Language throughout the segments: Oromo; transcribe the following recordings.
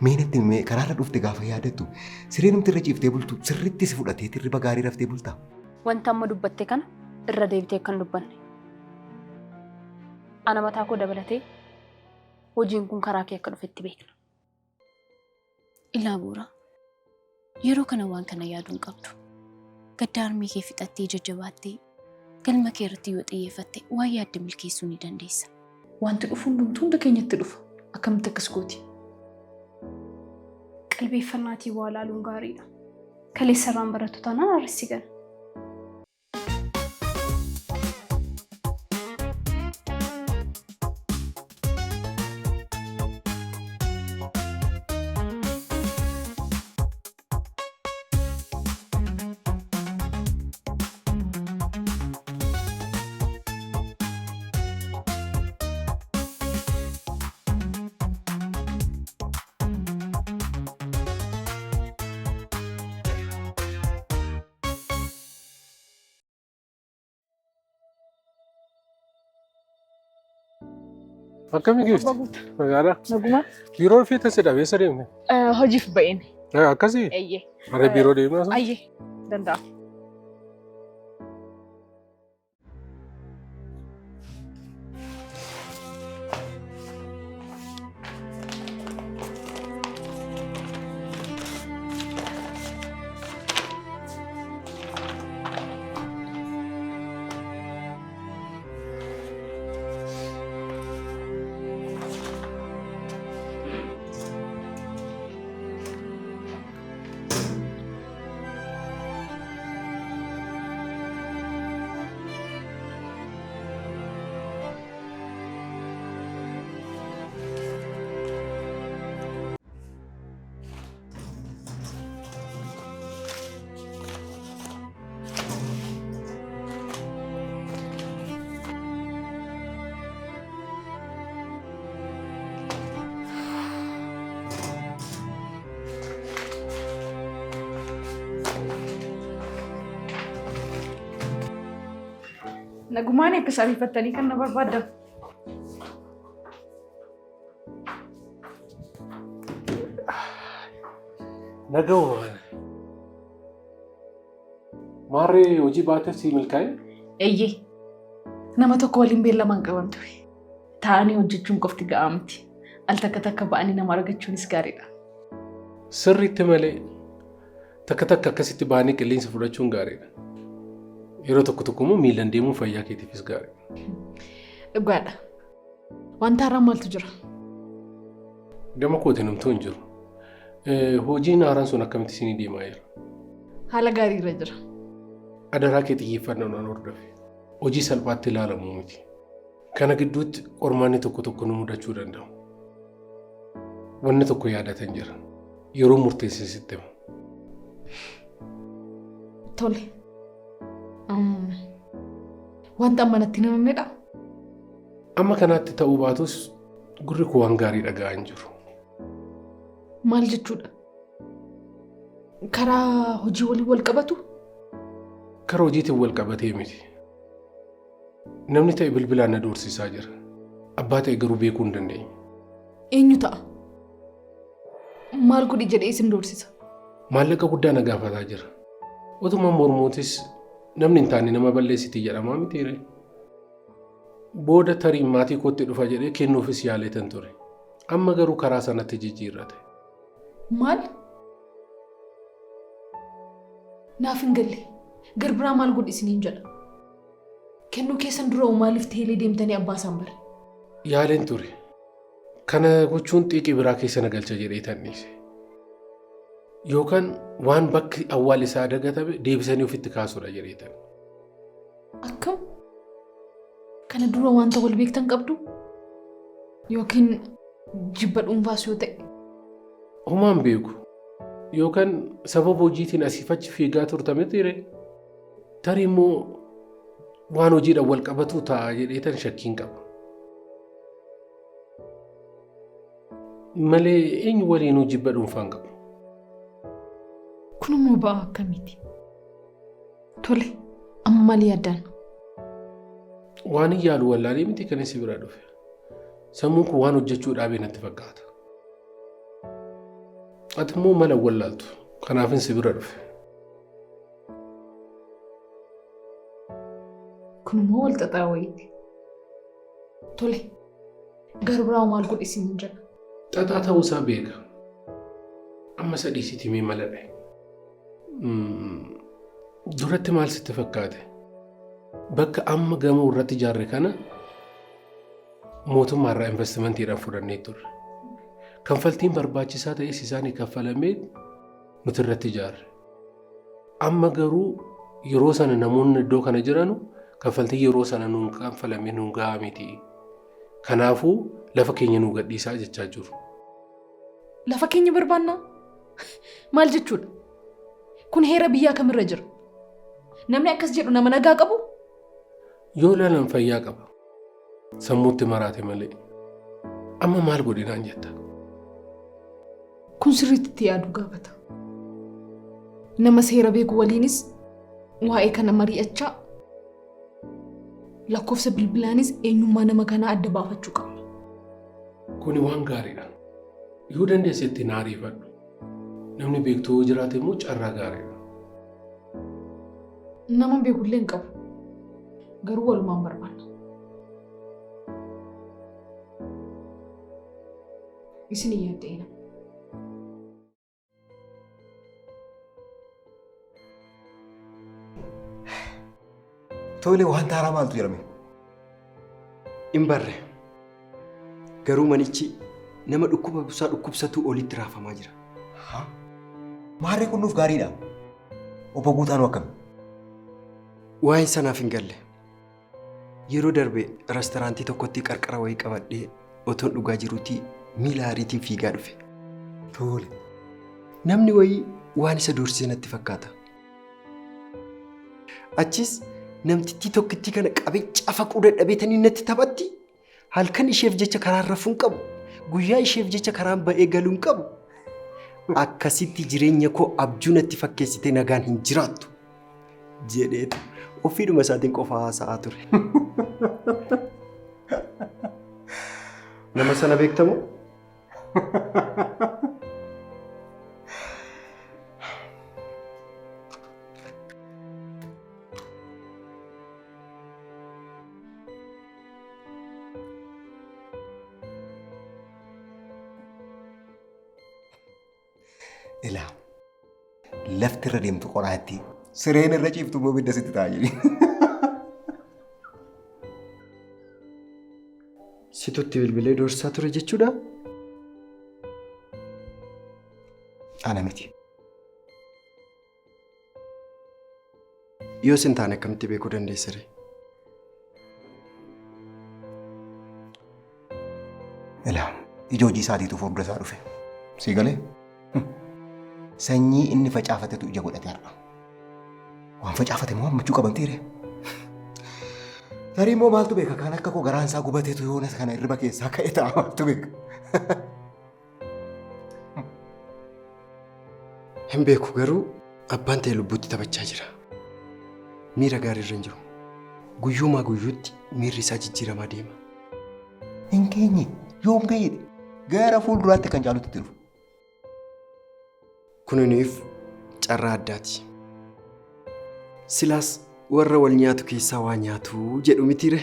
Meenatti karaarra dhufte gaafa yaadattu siree namti irra ciiftee bultu sirriitti si fudhatee tirriba gaarii raftee bultaa. Wanta amma dubbatte kana irra deebitee kan dubbanne. Ana mataa koo dabalatee hojiin kun karaa kee akka dhufetti beekna. Ilaa bu'uura yeroo kana waan kana yaaduun qabdu. Gadda harmee kee fixattee jajjabaattee galma kee irratti yoo xiyyeeffatte waan yaadde milkeessuu ni dandeessa. Wanti dhufu hundumtuu hunda keenyatti dhufa. Akkamitti akkas gooti? Qalbeeffannaatii waa laaluun gaariidha. Kaleessarraan barattu taanaan arrissi gala. Akkami gifti? Magaalaa? Naguma? Biiroo fi tasidha beessa deemne? Hojiif ba'een. Akkasii? Eeyyee. Mara biiroo deemaa sun? Ayyee. Danda'a. Nagumaan akkas ariifattanii kan na barbaaddan. Nagahoo. Maarree hojii baatee si milkaa'e? Eeyyee. Nama tokko waliin beellamaan qaban ture. Taa'anii hojjechuun qofti ga'aa miti. Al takka takka ba'anii nama argachuunis gaariidha. Sirriitti malee takka takka akkasitti ba'anii qilleensa fudhachuun gaariidha. Yeroo tokko tokko immoo miilaan deemuun fayyaa keetiifis gaariidha. Dhugaadha. Wanta haaraan maaltu jira? Gama kootiin namtuu hin jiru. Hojiin haaraan sun akkamitti isinii deemaa jira? Haala gaarii irra jira. Adaraa kee xiyyeeffannoon hordofi. Hojii salphaatti ilaalamuu miti. Kana gidduutti qormaanni tokko tokko nu mudachuu danda'u. Wanni tokko yaadatan jira. Yeroo murteessee sitti himu. Tole. Wanta amma natti himamnedha. Amma kanaatti ta'uu baatus gurri koo waan gaarii dhaga'aa hin jiru. Maal jechuudha? Karaa hojii waliin wal qabatu? Karaa hojiitiin wal qabatee miti. Namni ta'e bilbilaan na doorsisaa jira. Abbaa ta'e garuu beekuu hin dandeenye. Eenyu ta'a? Maal godhi jedhee isin doorsisa? Maallaqa guddaa na gaafataa jira. Utuma mormuutis namni hin taane nama balleessitii jedhamaa mitiire. Booda tariin maatii kootti dhufa jedhee kennuufis yaaleetan ture. Amma garuu karaa sanatti jijjiirrate. Maal? Naaf hin galle. Garbiraa maal godhi isiniin jedha? Kennuu keessan dura maaliif teelee deemtanii abbaa isaan bare? Yaaleen ture. Kana gochuun xiiqii biraa keessa na galcha jedhee tan dhiise. Yookaan waan bakki awwaal isaa dagatame deebisanii ofitti kaasuudha jedhee tan. Akkam? Kana dura wanta wal beektan qabdu? Yookiin jibba dhuunfaas yoo ta'e? Homaan beeku. Yookaan sababa hojiitiin asiif achi fiigaa turtame ture. Tarii immoo waan hojiidhaan wal qabatu ta'a jedhee tan shakkiin qaba. Malee eenyu waliinuu jibba dhuunfaan qabu. Kunimmoo ba'aa akkamiiti? Tole, amma maal yaaddaan? Waan hin yaalu wallaalee miti kan si bira dhufe. Sammuun kun waan hojjechuu dhaabee natti fakkaata. Ati immoo mala wallaaltu. Kanaafin si bira dhufe. Kun immoo wal xaxaa wayiiti. Tole. Garuu biraa maal godhisiin hin jedha. Xaxaa ta'uusaa beeka. Amma sadhiisitii mee mala dhahe. Duratti maal sitti fakkaate? Bakka amma gamoo irratti ijaarre kana mootummaarraa investimentiidhaan fudhannee turre. Kanfaltiin barbaachisaa ta'es isaanii kaffalamee nuti irratti ijaarre. Amma garuu yeroo sana namoonni iddoo kana jiranu kanfaltii yeroo sana nuun kanfalamee nuun gahaa miti. Kanaafuu lafa keenya nuu gadhiisaa jechaa jiru. Lafa keenya barbaannaa? Maal jechuudha? Kun heera biyyaa kamirra jira? Namni akkas jedhu nama nagaa qabu? Yoo ilaalan fayyaa qaba. Sammuutti maraate malee. Amma maal godhinaan jetta? Kun sirriitti yaaduu gaafata. Nama seera beeku waliinis waa'ee kana mari'achaa lakkoofsa bilbilaanis eenyummaa nama kanaa adda baafachuu qabna. Kuni waan gaariidha. Yoo dandeessetti naariifadhu. Namni beektuu jiraate immoo carraa gaariidha. Nama beekullee hin qabu. Garuu walumaan barbaanna. Isin yaadda'ina. Tole waan taaraa maaltu jedhame? Hin barre. Garuu manichi nama dhukkuba busaa dhukkubsatu olitti raafamaa jira. Maarree kun nuuf gaariidha. Obbo Guutaanu akkam? Waa'een sanaaf hin galle. Yeroo darbe restoraantii tokkotti qarqara wayii qabadhee otoon dhugaa jiruutii miila hariitiin fiigaa dhufe. Tole. Namni wayii waan isa doorsisee natti fakkaata. Achis namtittii tokkittii kana qabee cafaquu dadhabeetanii natti taphatti. Halkan isheef jecha karaan rafuu hin qabu. Guyyaa isheef jecha karaan ba'ee galuu hin qabu. Akkasitti jireenya koo abjuu natti fakkeessitee nagaan hin jiraattu jedheetu ofiidhuma isaatiin qofa haasa'aa ture. Nama sana beektamoo? Ilaa lafti irra deemtu qoraatti sireen irra ciiftu immoo bidda sitti ta'a jedhi. Situtti bilbilee doorsaa ture jechuudha? Ana miti. Yoo sin taane akkamitti beekuu dandeessire? Ilaa ija hojii isaatiitu fuuldura isaa dhufe. Sii galee? Sanyii inni facaafatetu ija godhate har'a. Waan facaafate moo hammachuu qabanteere? Tarii immoo maaltu beeka kan akka koo garaan isaa gubateetu yoona kana irriba keessaa ka'e ta'a maaltu beeka? Hin beeku garuu abbaan ta'e lubbuutti taphachaa jira. Miira gaarii irra hin jiru. Guyyumaa guyyuutti miirri isaa jijjiiramaa deema. Hin keenye yoom ga'eedhe gara fuulduraatti kan caalutti dhufu. Kuniniif carraa addaati. Silaas warra wal nyaatu keessaa waa nyaatu jedhu mitiire.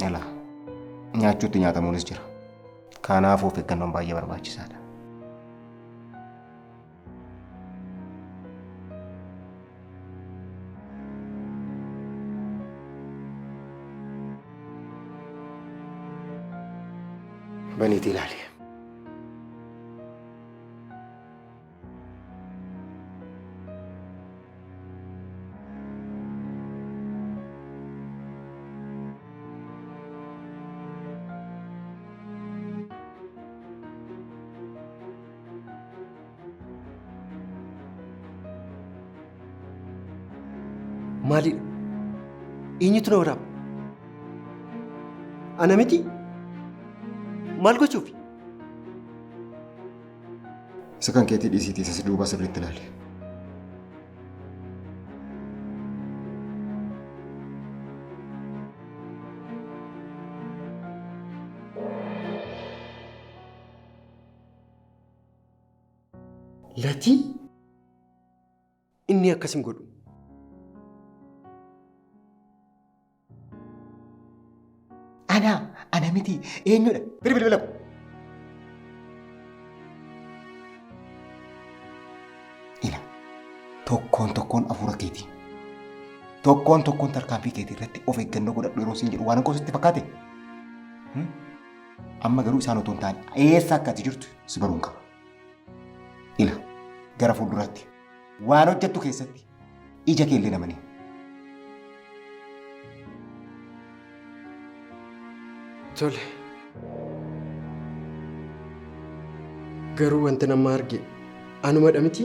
Ilaa nyaachuutti nyaatamuunis jira. Kanaaf of eeggannoon baay'ee barbaachisaadha. Baniiti ilaali. Maalidha? Eenyutu na waraaba? Ana miti? Maal gochuufi? Isa kan keetii dhiisiitii isa duuba sirriitti ilaali. Latii inni akkasim godhu. Ana miti eenyudha? Bilbila ko. Ila tokkoon afuura keetii. Tokkoon tarkaanfii keetii irratti of eeggannoo godhadhu yeroo siin jedhu waan akkoo sitti fakkaate. Amma garuu isaan otoo hin taane eessa akka ati jirtu si baruun qaba. Ila gara fuulduraatti waan hojjettu keessatti ija kee illee namanii. Tole. Garuu wanti nama arge anumadha miti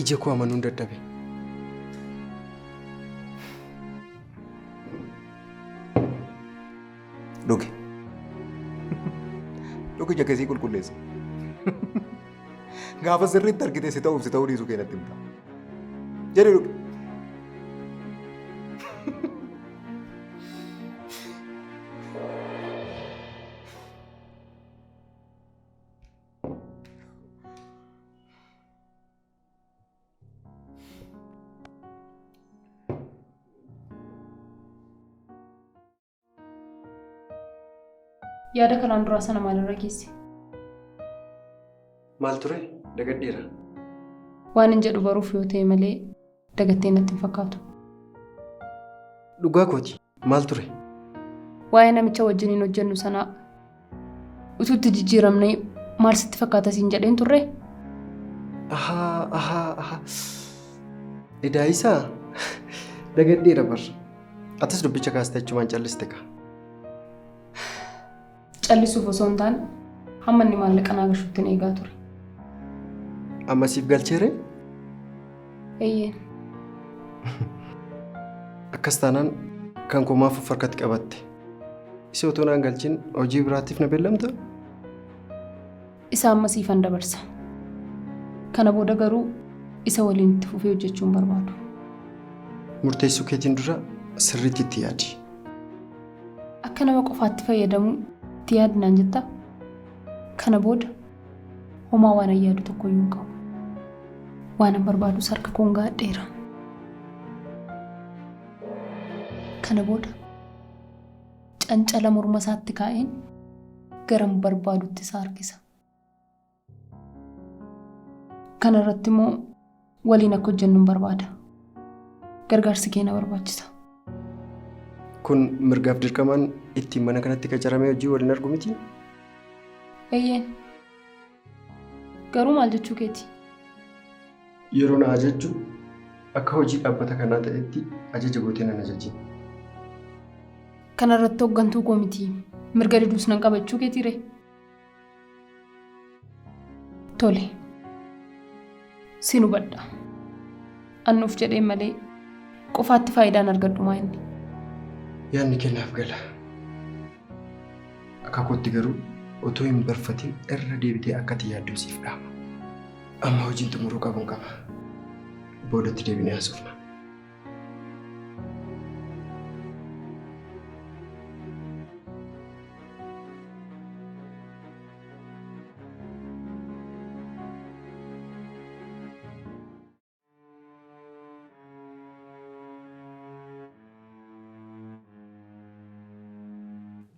ija koo amanuun dadhabe. Dhugi ija keessii qulqulleessa. Gaafa sirriitti argite si ta'uuf si ta'uu dhiisuu keenyatti himta. Jedhi dhugi. Yaada kanaan duraa sana maalirra geesse? Maal ture? Dagadheera. Waan hin jedhu baruuf yoo ta'e malee dagattee natti hin fakkaatu. Dhugaa kooti. Maal ture? Waa'ee namicha wajjiniin hojjennu sanaa utuutti jijjiiramnee maal sitti fakkaata siin jedheen turre? Edaa isaa dagadheera barra. Atis dubbicha kaastee achumaan calliste kaa. Callisuuf osoo hin taane hamma inni maallaqa naa gashuutti eegaa ture. Amma siif galcheere? Eeyyeen. Akkas taanaan kan koo maaf harkatti qabatte? Isa otoo naan galchin hojii biraatiif na beellamta? Isa amma siifan dabarsa. Kana booda garuu isa waliin itti fufee hojjechuun barbaadu. Murteessuu keetiin dura sirriitti itti yaadi. Akka nama qofaatti fayyadamu itti yaadnaan jetta. Kana booda homaa waan ayyaadu tokko iyyuu qabu. Waan an barbaadus harka koon gaadheera. Kana booda cancala morma isaatti kaa'een garam barbaadutti isa harkisa. Kana irratti immoo waliin akka hojjennu barbaada. Gargaarsi keenya barbaachisa. Kun mirgaaf dirqamaan ittiin mana kanatti qacaramee hojii waliin argu miti? Eeyyeen. Garuu maal jechuu keeti? Yeroo na ajajju akka hojii dhaabbata kanaa ta'etti ajaja gootee nan ajajji. Kana irratti hooggantuu koo miti. Mirga diduus nan qabachuu keetiire. Tole. Sin hubadha. Annuuf jedheen malee qofaatti faayidaan argadhu maa inni? Yaadni kennaaf gala. Akka kootti garuu otoo hin barfatin irra deebitee akkati yaadduu siif dhaama. Amma hojiin xumuruu qabuun qaba. Boodatti deebinee haasofna.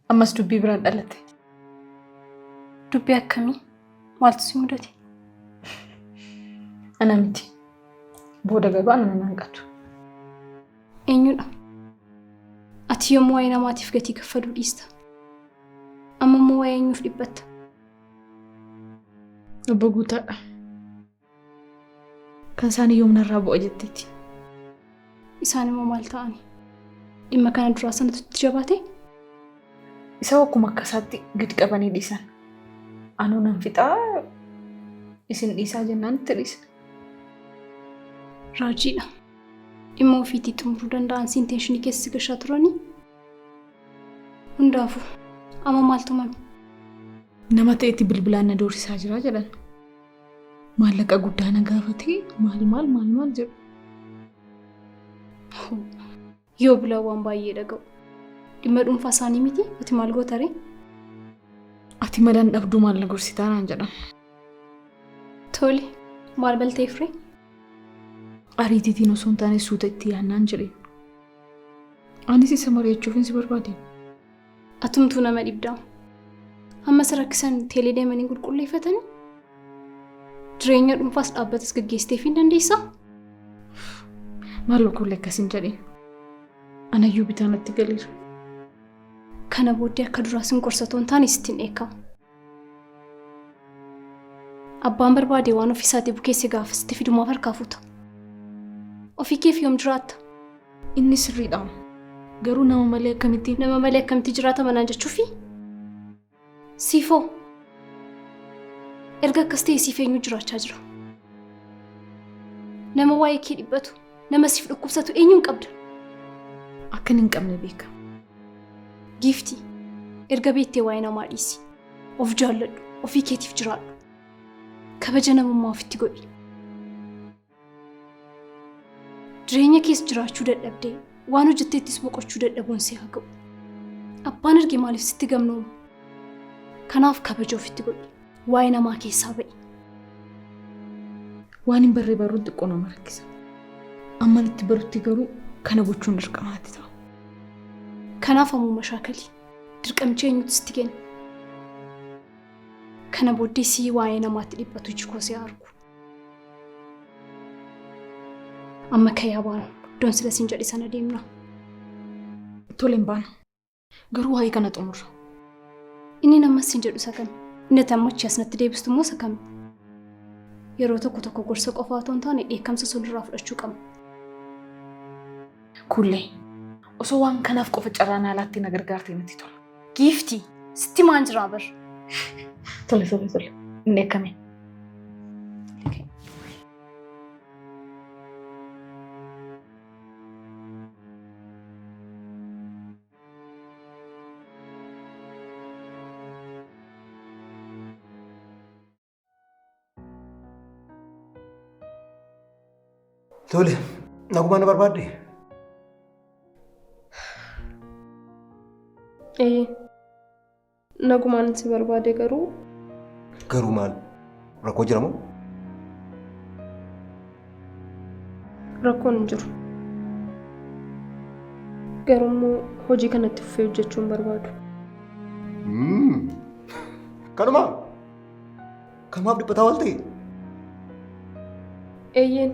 Ammas dubbii biraan dhalatte. Dubbii akkamii? Maaltu si mudate? Ana miti. Booda garuu ana nan hanqatu. Eenyudha? Ati yommuu waa'ee namaatiif gatii kaffaluu dhiista. Amma immoo waa'ee eenyuuf dhibbatta? Obbo Guutaadha. Kan isaanii yoomna irraa bu'a jetteeti. Isaan immoo maal ta'ani? Dhimma kana duraa sanatu itti jabaate? Isa akkuma akkasaatti gadi qabanii dhiisan. Anuu nan fixaa isin dhiisaa jennaan itti dhiisa. Raajiidha. Dhimma ofiitii xumuruu danda'an si intenshinii keessa gashaa turanii? Hundaafuu amma maaltu mami? Nama ta'etti bilbilaan na doorsisaa jira jedhan. Maallaqa guddaa na gaafatee maal jedhu. Yoo bilaa waan baay'ee dhaga'u. Dhimma dhuunfaa isaanii miti? Ati maal goota ree? Ati malaan dhabduu maal na gorsitaa naan jedhan. Tole. Maal baltee firee? Ariitiitiin osoo hin taane suuta itti yaannaan jedhe. Anis isa mari'achuuf si barbaade. Atumtuu nama dhibdaa. Hamma sarakkisan teelee deemanii qulqulleeffatanii? Jireenya dhuunfaas dhaabbatas gaggeessiteef hin dandeessaa? Maal qulqullee akkasiin jedhe. Anayyuu bitaa natti galeera. Kana booddee akka duraas hin qorsatoo hin taane sitti hin eekkamu. Abbaan barbaade waan ofiisaatii bukeesse gaafa sitti fidumaaf harkaa fuuta. Ofii keef yoom jiraatta? Inni sirriidha. Garuu nama malee akkamitti jiraata manaan jechuufi? Siifoo. Erga akkas ta'e siif eenyu jiraachaa jira? Nama waa'ee kee dhibbatu, nama siif dhukkubsatu eenyuun qabda? Akkan hin qabne beeka. Giiftii. Erga beektee waa'ee namaa dhiisi. Of jaalladhu, ofii keetiif jiraadhu. Kabaja namummaa ofitti godhi. Jireenya keessa jiraachuu dadhabdee waan hojjetteettis boqochuu dadhabuun si haa ga'u. Abbaan arge maaliif sitti gamnooma? Kanaaf kabaja ofitti godhi. Waa'ee namaa keessaa ba'i. Waan hin barree baruun xiqqoo nama rakkisa. Amma itti barutti garuu kana gochuun dirqamaatti ta'a. Kanaaf ammuma shaakalii. Dirqamcha eenyutu sitti kenna? Kana booddee si waa'ee namaatti dhibbatu jikoo si argu. Amma kayyaa baanu iddoon sila siin jedhe sana deemna. Tole hin baanu. Garuu waa'ee kana xumurra. Inni namas siin jedhu isa kami? Inni tammachi asnatti deebistu immoo isa kami? Yeroo tokko gorsa qofaa otoo hin taane dheekkamsa sulirraa fudhachuu qabna. Kullee osoo waan kanaaf qofa carraan alaatti na gargaartee natti tola. Giiftii sitti maan jiraa bar? Tole. Inni eekame. Tole, nagumaan na barbaadde? Nagumaan si barbaade garuu. Garuu maal? Rakkoo jira moo? Rakkoon hin jiru. Garuu immoo hojii kanatti fufee hojjechuun barbaadu. Kanumaa? Kamaaf dhiphataa wal ta'e? Eeyyeen.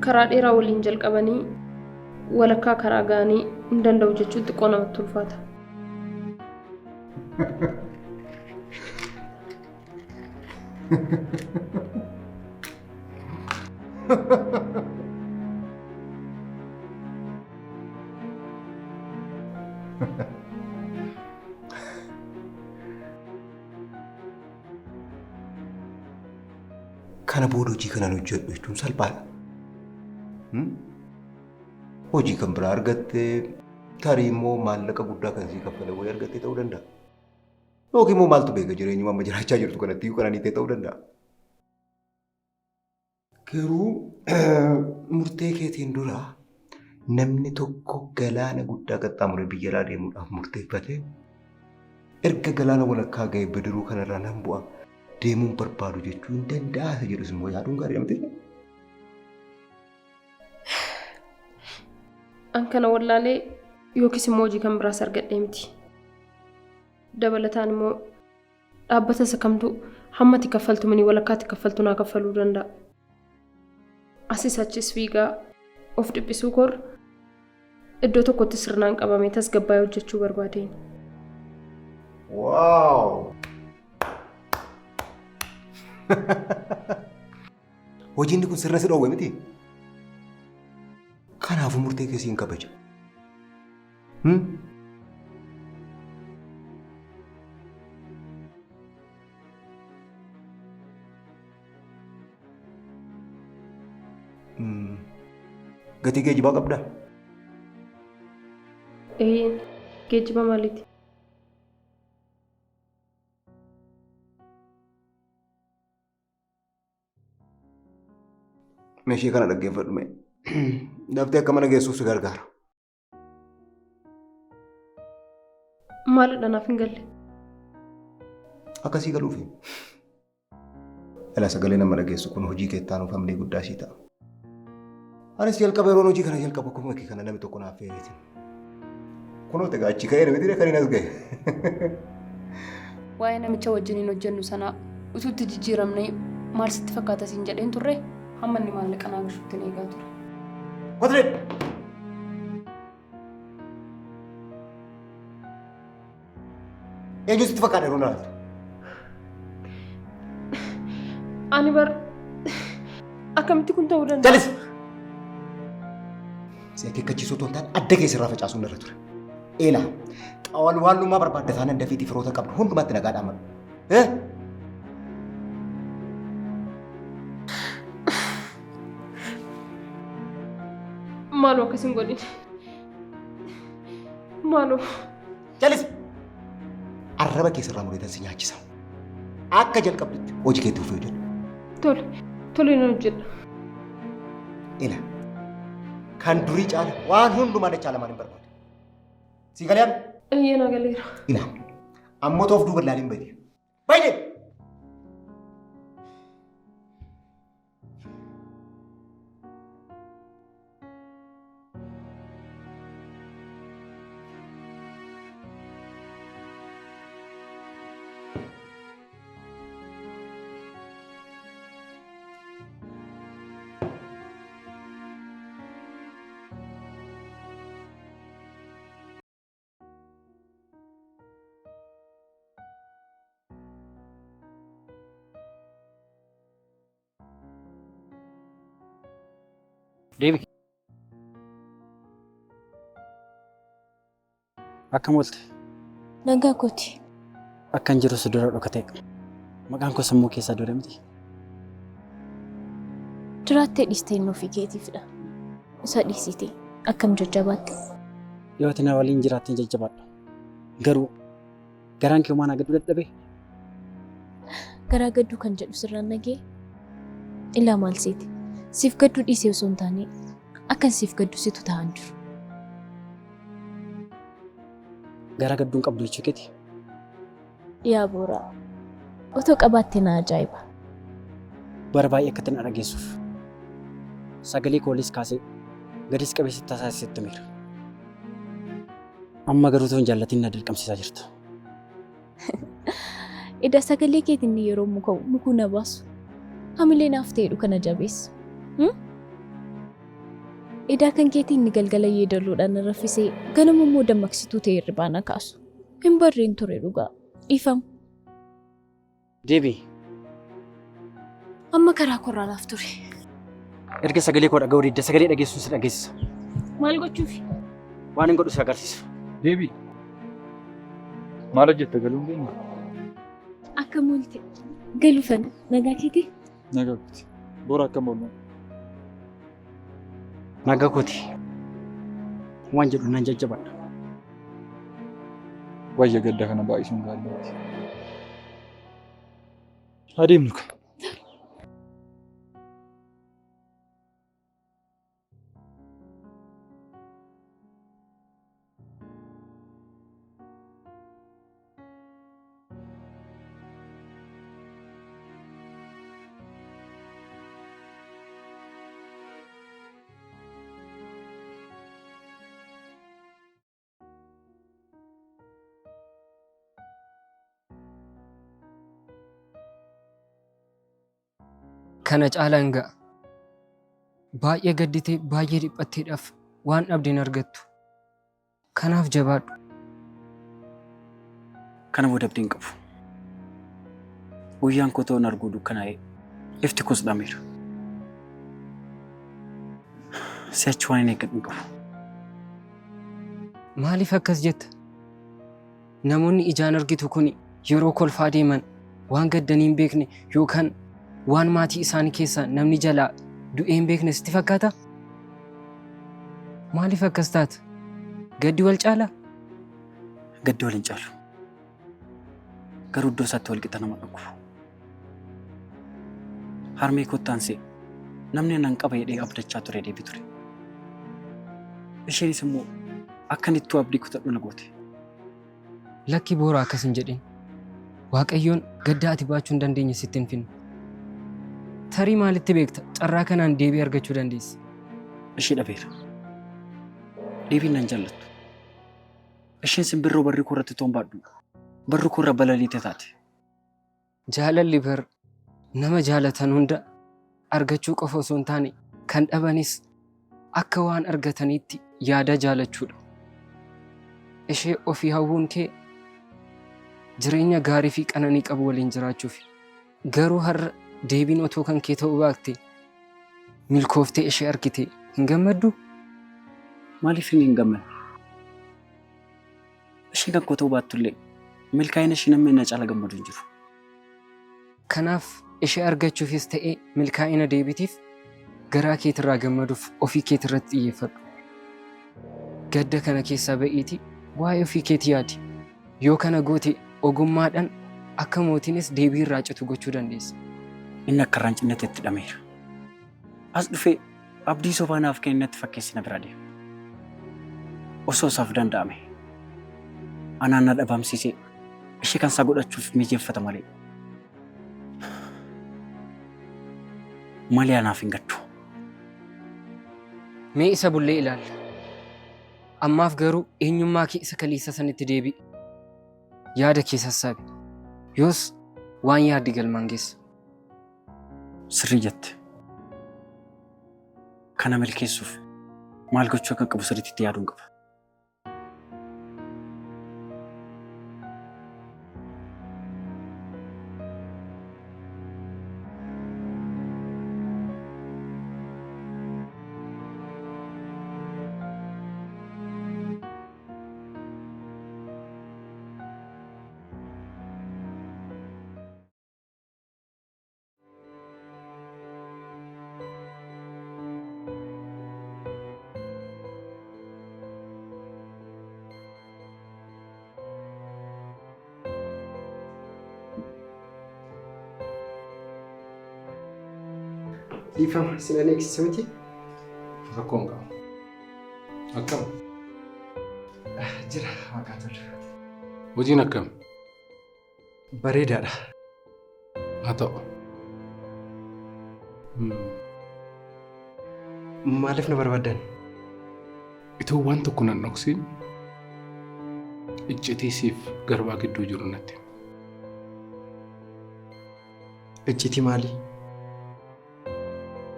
Karaa dheeraa waliin jalqabanii walakkaa karaa ga'anii hin danda'u jechuun xiqqoo namatti ulfaata. Kana booda hojii kanaan hojjedhu jechuun salphaadha. Hojii kan biraa argattee tarii immoo maallaqa guddaa kan sii kaffale wayii argattee ta'uu danda'a. Yookiin immoo maaltu beeka jireenyuma amma jiraachaa jirtu kanatti kananii ta'uu danda'a. Garuu murtee keetiin dura namni tokko galaana guddaa qaxxaamuree biyya alaa deemuudhaaf murteeffate erga galaana walakkaa ga'e bidiruu kanarraa nan bu'a deemuun barbaadu jechuu hin danda'a jedhus immoo yaaduun gaarii namatti. An kana wallaalee yookiis immoo hojii kan biraas argadhee miti. Dabalataan immoo dhaabbata isa kamtu hammati kaffaltu manii walakkaatti kaffaltu naa kaffaluu danda'a. Asis achis fiigaa of dhiphisuu kor iddoo tokkotti sirnaan qabamee tasgabbaa'ee hojjechuu barbaadeen. Waaw! Hojiin kun sirna si dhoowwe miti? Kanaafuu murtee keessi hin kabaja. Gatii geejjibaa qabdaa? Geejjiba maaliiti? Meeshii kana dhaggeeffadhu mee. Daftee akka mana geessuuf si gargaara. Maalidha naaf hin galle? Akkasii galuufi. Ela sagalee nama dhageessu kun hojii keettaa nuuf hamilee guddaa ishee ta'a. Anis jalqaba yeroon hojii kana jalqaba akkuma kee kana namni tokko naaf feereeti. Kunoo ta'e achi ka'ee namni kan hin as ga'e. Waa'ee namicha wajjiniin hojjennu sanaa utuutti jijjiiramnee maal sitti fakkaata siin jedheen turre hamma inni maallaqa naa gashuutti eegaa ture. Kotiree! Eenyu sitti fakkaata yeroo naati? Ani bar akkamitti kun ta'uu danda'a? Jalis! Si akeekkachiisuu otoo hin taane adda keessarraa facaasuun irra ture. Eela xaawwan waan lummaa barbaadda taanaan dafii firoota qabdu hundumaatti nagaadhaan malu. Maaloo akkas hin godhin. Maaloo. Jalis! Arraba keessarraa mureetan si nyaachisa. Akka jalqabdutti hojii keetti fufee hojjedhu. Tole nan hojjedha. Eela kan durii caala waan hundumaa dachaa lamaan hin barbaadu. Si galee amma? Eeyyee galeera. Ila ammoo toof duuba ilaaliin baay'ee. Baay'ee! Deebi. Akkam oolte? Nagaa kooti. Akkan jiru si dura dhokatee. Maqaan koo sammuu keessaa dura miti. Jiraattee dhiistee inni ofii keetiifidha. Isa dhiisitee akkam jajjabaatte. Yoo ati na waliin jiraattee jajjabaadha. Garuu garaan kee waan agaddu dadhabee? Garaa gadduu kan jedhu sirraan nagee ilaa maal seeti? Siif gadduu dhiisee osoo hin taane akkan siif gadduu situ ta'an jiru. Garaa gadduun qabdu jechuu keeti? Yaa booraa otoo qabaattee na ajaa'iba. Bara baay'ee akka na dhageessuuf sagalee koolis kaasee gadis qabeessi taasisetti miira. Amma garuu toon jaallatiin na dirqamsiisaa jirta. Ida sagalee keetiin yeroo mukuu na baasu hamilee naaf ta'edhu kana jabeessa. Idaa kan keetiin ni galgala yeedaluudhaan raffisee ganama immoo dammaqsituu ta'e hirribaa na kaasu. Hin barreen ture dhugaa. Dhiifamu. Deebi. Amma karaa korraa naaf ture. Erga sagalee koo dhaga'uu didda sagalee dhageessuun si dhageessisa. Maal gochuufi? Waan hin godhu si agarsiisa. Deebi. Maal hojjetta galuun keenya? Akka moolte galuufan nagaa keeti? Nagaa kooti. Boora akkam oolmaa? Nagaa kooti. Waan jedhu nan jajjabaadha. Wayya gadda kana baay'isuun gaarii miti. Adeemnu kan. Kana caalaan ga'a. Baay'ee gadditee baay'ee dhiphatteedhaaf waan dhabdeen argattu. Kanaaf jabaadhu. Kana booda abdiin qabu. Guyyaan koo ta'uun arguu dukkanaa'ee ifti koos dhameera. Si'achi waan hin eeggadhu qabu. Maaliif akkas jetta? Namoonni ijaan argitu kun yeroo kolfaa deeman waan gaddanii hin beekne yookaan waan maatii isaanii keessaa namni jalaa du'ee hin beekne sitti fakkaata? Maaliif akkas taata? Gaddi wal caalaa? Gaddi wal hin caalu. Garuu iddoo isaatti wal qixa nama dhagu. Harmee kottaansee namni nan qaba jedhee abdachaa ture deebii ture. Isheenis immoo akkanittuu abdii kutadhu na goote. Lakki boora akkas hin jedhin. Waaqayyoon gadda ati baachuu hin dandeenye sitti hin finne. tarii maalitti beekta carraa kanaan deebii argachuu dandeessa. Ishee dhabeera. Deebiin nan jaallattu. Isheen simbirroo barri koo irratti toonbaadhu. Barri koo irra balaliite taate. Jaalalli bar nama jaalatan hunda argachuu qofa osoo hin taane kan dhabanis akka waan argataniitti yaada jaalachuudha. Ishee ofii hawwuun kee jireenya gaarii fi qananii qabu waliin jiraachuuf garuu har'a deebiin otoo kan kee ta'uu baakte milkooftee ishee argite hin gammaddu? Maaliif hin gammadne? Ishee kan koo ta'uu baattullee milkaa'ina ishee namni na caala gammadu hin jiru. Kanaaf ishee argachuufis ta'ee milkaa'ina deebitiif garaa keetirraa gammaduuf ofii keetirratti xiyyeeffadhu. Gadda kana keessaa ba'iitii waa'ee ofii keetii yaadi. Yoo kana goote ogummaadhaan akka mootiinis deebii irraa citu gochuu dandeessa. Inni akka irraan cinnateetti dhameera. As dhufee abdii sobaa naaf kennatti fakkeessina bira deema. Osoo isaaf danda'ame. Anaan na dhabamsiisee ishee kan isaa godhachuuf mijeeffata malee. Malee anaaf hin gaddu. Mee isa bullee ilaalla. Ammaaf garuu eenyummaa kee isa kaleessa sanitti deebi'i. Yaada kee sassaabi. Yoos waan yaaddi galmaan geessa. Sirrii jette. Kana milkeessuuf maal gochuu akka qabu sirriitti yaaduun qaba. Dhiifama sinan eegsisa miti? Rakkoon qaba. Akkam? Jira waaqaa tola. Hojiin akkam? Bareedaadha. Haa ta'u. Maaliif na barbaadan? Itoo waan tokko nan dhoksin iccitii siif garbaa gidduu jiru natti. Iccitii maali?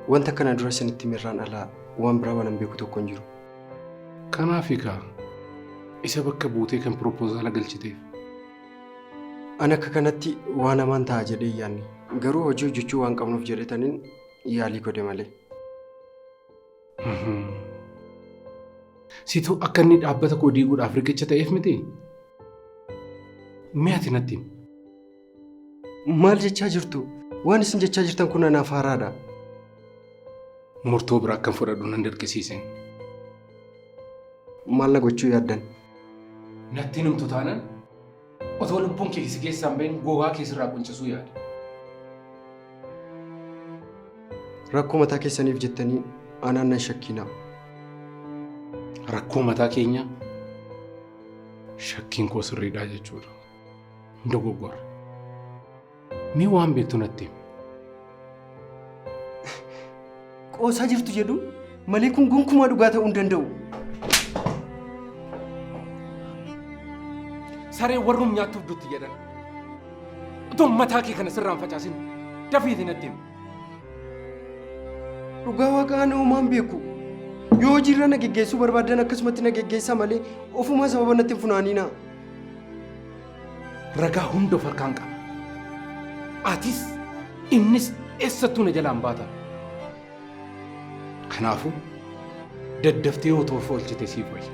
Wanta kana dura isinitti mirraan alaa waan biraa waan beeku tokko hin jiru. Kanaaf egaa isa bakka buutee kan propoozaala galchiteef. Ani akka kanatti waan hamaan ta'a jedhee yaanne garuu hojii hojjechuu waan qabnuuf jedhetaniin yaalii godhe malee. Situu akka inni dhaabbata koo diiguudhaaf riqicha ta'eef miti? Mee ati natti himi? Maal jechaa jirtu? Waan isin jechaa jirtan kun anaaf haaraadha. Murtoo biraa akkan fudhadhu nan dirqisiisin. Maal na gochuu yaaddan? Natti himtu taanaan otoo lubbuun kee si keessaan bahin gogaa keessirraa quncisuu yaada. Rakkoo mataa keessaniif jettanii anaan nan shakkiina. Rakkoo mataa keenya shakkiin koo sirriidhaa jechuudha. Dogoggora. Mee waan beektu natti himi? Qoosaa jirtu jedhu malee kun gonkumaa dhugaa ta'uu hin danda'u. Sareen warrum nyaattuuf dutti jedhan. Otoo mataa kee kana sirraan facaasin dafiitii natti himi. Dhugaa waaqaa ana uumaan beeku. Yoo hojiirra na geggeessuu barbaadan akkasumatti na geggeessaa malee ofumaa sababa natti hin funaaniina. Ragaa hunda of harkaan qaba. Atis innis eessattuu na jalaan baata. Kanaafuu daddaftee otoo of oolchite siif wayya.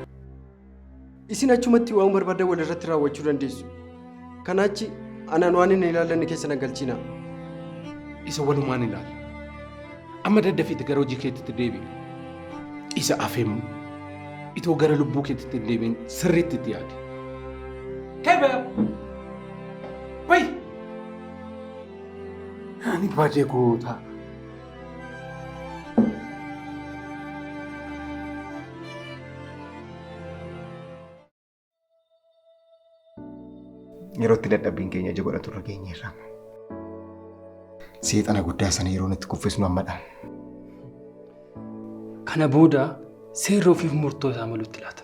Isin achumatti waan barbaadan walirratti raawwachuu dandeessu. Kanaachi anaan waan hin ilaallanne keessa na galchina. Isa walumaan ilaala. Amma daddafiitti gara hojii keetitti deebi'i. Isa afeemu itoo gara lubbuu keetitti hin deebiin sirriitti itti yaadi. Kebe! Wayi! Ani baadee gootaa. Yerootti dadhabbiin keenya ija godhatu irra geenyeerra. seexana guddaa sana yeroo itti kuffisnu ammadha. Kana booda seerri ofiif murtoo isaa malutti laata.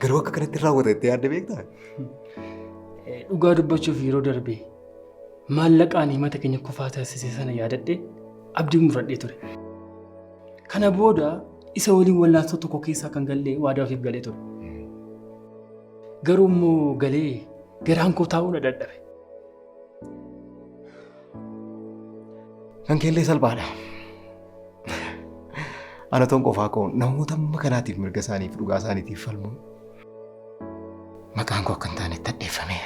Garuu akka kanatti raawwatattee yaadda beektaa? Dhugaa dubbachuuf yeroo darbe maallaqaan himata keenya kufaa taasise sana yaadadhee abdii murradhee ture. Kana booda isa waliin wallaansoo tokko keessaa kan gallee waadaa ofiif galee ture. Garuu immoo galee garaan koo taa'uu na dadhabe. Kan keellee salphaadha. Ana toon qofaa koo namoota amma kanaatiif mirga isaaniif dhugaa isaaniitiif falmu. Maqaan koo akka hin taanetti hadheeffame.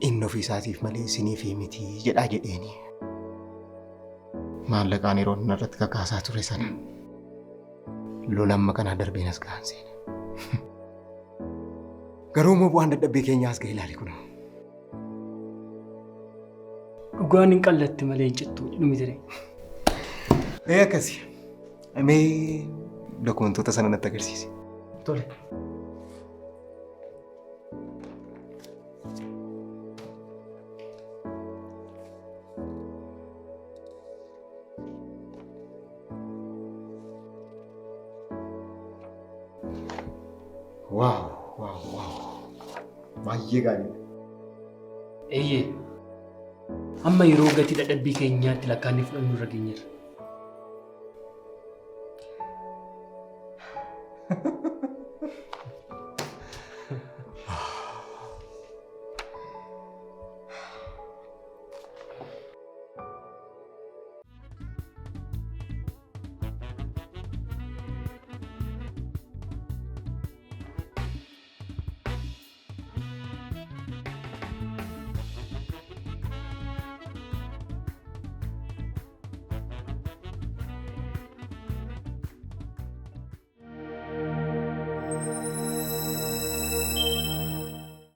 Inni ofii isaatiif malee isiniif miti jedhaa jedheeni. Maallaqaan yeroo inni irratti kakaasaa ture sana lola amma kanaa darbeen as gahan seene. Garuu immoo bu'aan dadhabbii keenyaa as ga'e ilaali kun. Dhugaan hin qallatti malee hin cittu jedhu ture. Akkasi. Mee dokumentoota sana natti agarsiisi. Tole. Waaw. Baay'ee gaariidha. Eeyyee. Amma yeroo gatii dadhabbii keenyaatti lakkaannee fudhannu irra geenyeerra.